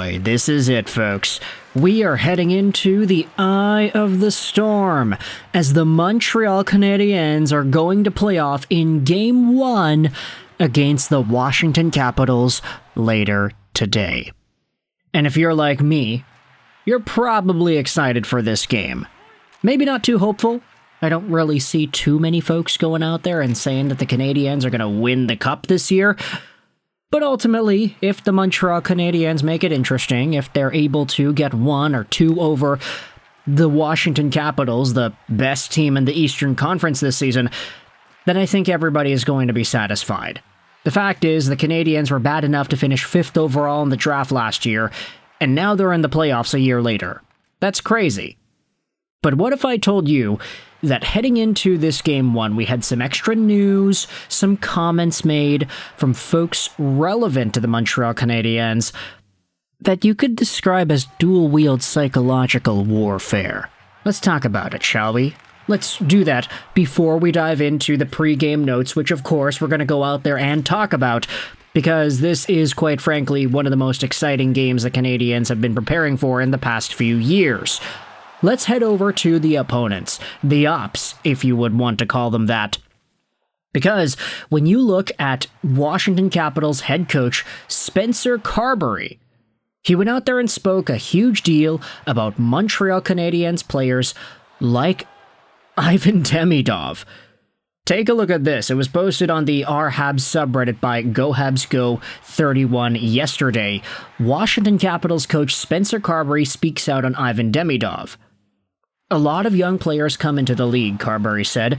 boy, this is it, folks. We are heading into the eye of the storm as the Montreal Canadiens are going to play off in Game 1 against the Washington Capitals later today. And if you're like me, you're probably excited for this game. Maybe not too hopeful. I don't really see too many folks going out there and saying that the Canadiens are going to win the Cup this year. But ultimately, if the Montreal Canadiens make it interesting, if they're able to get 1 or 2 over the Washington Capitals, the best team in the Eastern Conference this season, then I think everybody is going to be satisfied. The fact is, the Canadiens were bad enough to finish 5th overall in the draft last year, and now they're in the playoffs a year later. That's crazy. But what if I told you that heading into this Game 1, we had some extra news, some comments made from folks relevant to the Montreal Canadiens that you could describe as dual-wield psychological warfare? Let's talk about it, shall we? Let's do that before we dive into the pre-game notes, which of course we're going to go out there and talk about, because this is, quite frankly, one of the most exciting games the Canadiens have been preparing for in the past few years. Let's head over to the opponents, the Ops, if you would want to call them that. Because when you look at Washington Capitals head coach Spencer Carbery, he went out there and spoke a huge deal about Montreal Canadiens players like Ivan Demidov. Take a look at this. It was posted on the Habs subreddit by GoHabsGo31 yesterday. Washington Capitals coach Spencer Carbery speaks out on Ivan Demidov. A lot of young players come into the league, Carbery said.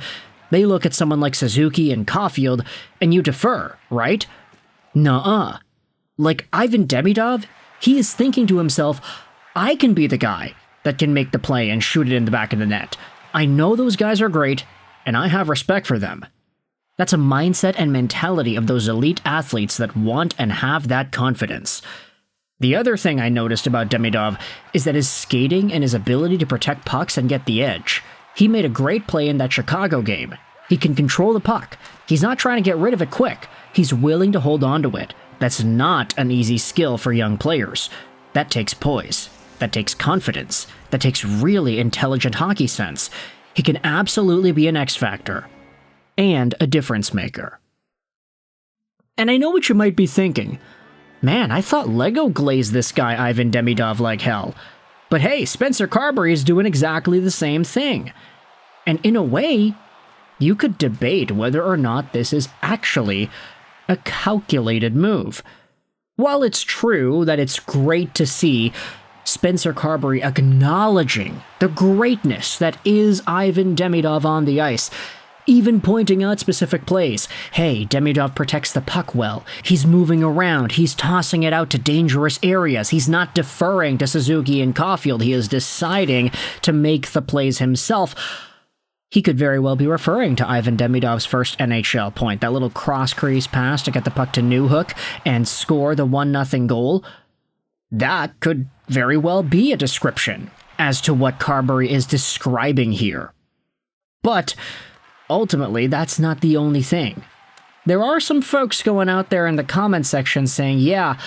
They look at someone like Suzuki and Caulfield, and you defer, right? Nuh-uh. Like Ivan Demidov, he is thinking to himself, I can be the guy that can make the play and shoot it in the back of the net. I know those guys are great, and I have respect for them. That's a mindset and mentality of those elite athletes that want and have that confidence. The other thing I noticed about Demidov is that his skating and his ability to protect pucks and get the edge. He made a great play in that Chicago game. He can control the puck. He's not trying to get rid of it quick. He's willing to hold on to it. That's not an easy skill for young players. That takes poise. That takes confidence. That takes really intelligent hockey sense. He can absolutely be an X factor. And a difference maker. And I know what you might be thinking. Man, I thought Lego glazed this guy Ivan Demidov like hell. But hey, Spencer Carbery is doing exactly the same thing. And in a way, you could debate whether or not this is actually a calculated move. While it's true that it's great to see Spencer Carbery acknowledging the greatness that is Ivan Demidov on the ice, even pointing out specific plays. Hey, Demidov protects the puck well. He's moving around. He's tossing it out to dangerous areas. He's not deferring to Suzuki and Caulfield. He is deciding to make the plays himself. He could very well be referring to Ivan Demidov's first NHL point, that little cross-crease pass to get the puck to Newhook and score the 1-0 goal. That could very well be a description as to what Carbery is describing here. But ultimately, that's not the only thing. There are some folks going out there in the comment section saying, yeah,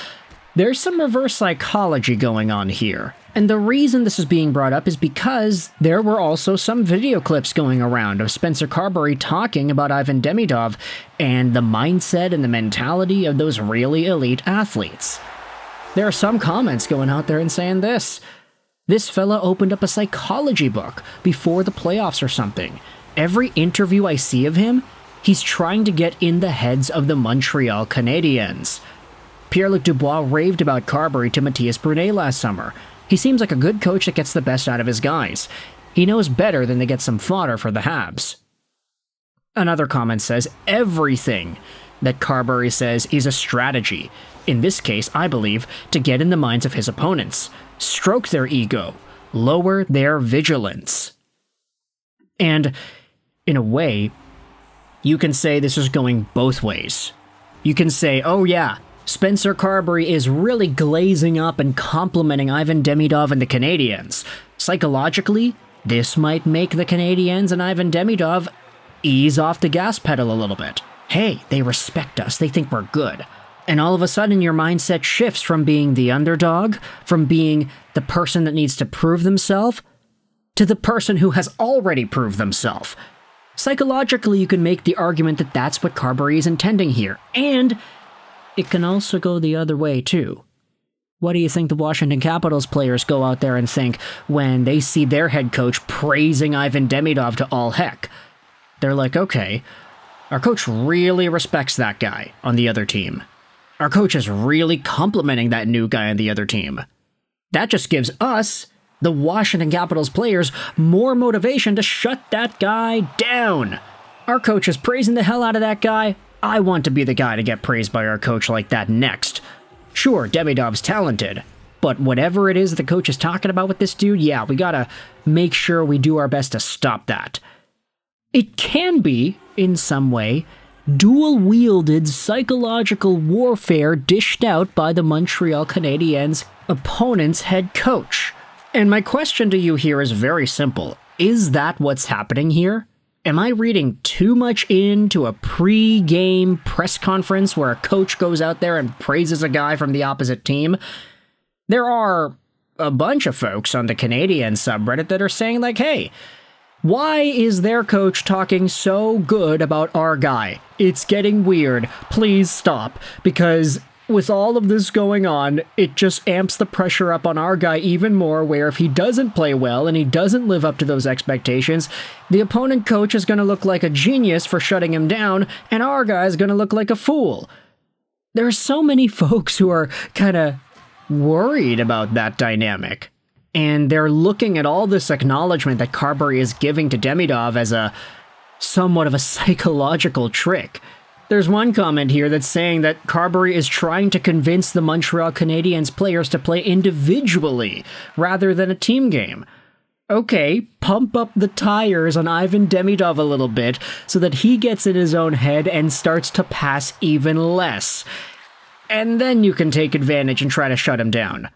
there's some reverse psychology going on here. And the reason this is being brought up is because there were also some video clips going around of Spencer Carbery talking about Ivan Demidov and the mindset and the mentality of those really elite athletes. There are some comments going out there and saying this. This fella opened up a psychology book before the playoffs or something. Every interview I see of him, he's trying to get in the heads of the Montreal Canadiens. Pierre-Luc Dubois raved about Carbery to Matthias Brunet last summer. He seems like a good coach that gets the best out of his guys. He knows better than to get some fodder for the Habs. Another comment says, everything that Carbery says is a strategy. In this case, I believe, to get in the minds of his opponents, stroke their ego, lower their vigilance. And in a way, you can say this is going both ways. You can say, oh yeah, Spencer Carbery is really glazing up and complimenting Ivan Demidov and the Canadiens. Psychologically, this might make the Canadiens and Ivan Demidov ease off the gas pedal a little bit. Hey, they respect us, they think we're good. And all of a sudden your mindset shifts from being the underdog, from being the person that needs to prove themselves, to the person who has already proved themselves. Psychologically, you can make the argument that that's what Carbery is intending here. And it can also go the other way, too. What do you think the Washington Capitals players go out there and think when they see their head coach praising Ivan Demidov to all heck? They're like, okay, our coach really respects that guy on the other team. Our coach is really complimenting that new guy on the other team. That just gives us, the Washington Capitals players, more motivation to shut that guy down. Our coach is praising the hell out of that guy. I want to be the guy to get praised by our coach like that next. Sure, Demidov's talented, but whatever it is the coach is talking about with this dude, yeah, we gotta make sure we do our best to stop that. It can be, in some way, dual-wielded psychological warfare dished out by the Montreal Canadiens' opponent's head coach. And my question to you here is very simple. Is that what's happening here? Am I reading too much into a pre-game press conference where a coach goes out there and praises a guy from the opposite team? There are a bunch of folks on the Canadian subreddit that are saying like, hey, why is their coach talking so good about our guy? It's getting weird. Please stop. Because with all of this going on, it just amps the pressure up on our guy even more, where if he doesn't play well and he doesn't live up to those expectations, the opponent coach is going to look like a genius for shutting him down, and our guy is going to look like a fool. There are so many folks who are kind of worried about that dynamic, and they're looking at all this acknowledgement that Carbery is giving to Demidov as a somewhat of a psychological trick. There's one comment here that's saying that Carbery is trying to convince the Montreal Canadiens players to play individually rather than a team game. Okay, pump up the tires on Ivan Demidov a little bit so that he gets in his own head and starts to pass even less. And then you can take advantage and try to shut him down.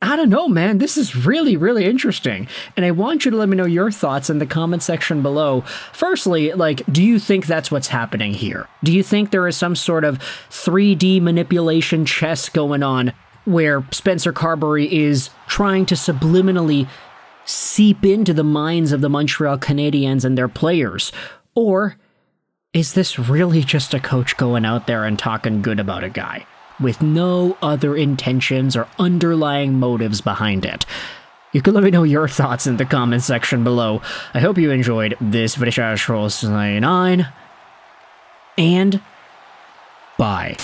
I don't know, man. This is really, really interesting. And I want you to let me know your thoughts in the comment section below. Firstly, do you think that's what's happening here? Do you think there is some sort of 3D manipulation chess going on where Spencer Carbery is trying to subliminally seep into the minds of the Montreal Canadiens and their players? Or is this really just a coach going out there and talking good about a guy, with no other intentions or underlying motives behind it? You can let me know your thoughts in the comment section below. I hope you enjoyed this video. And bye.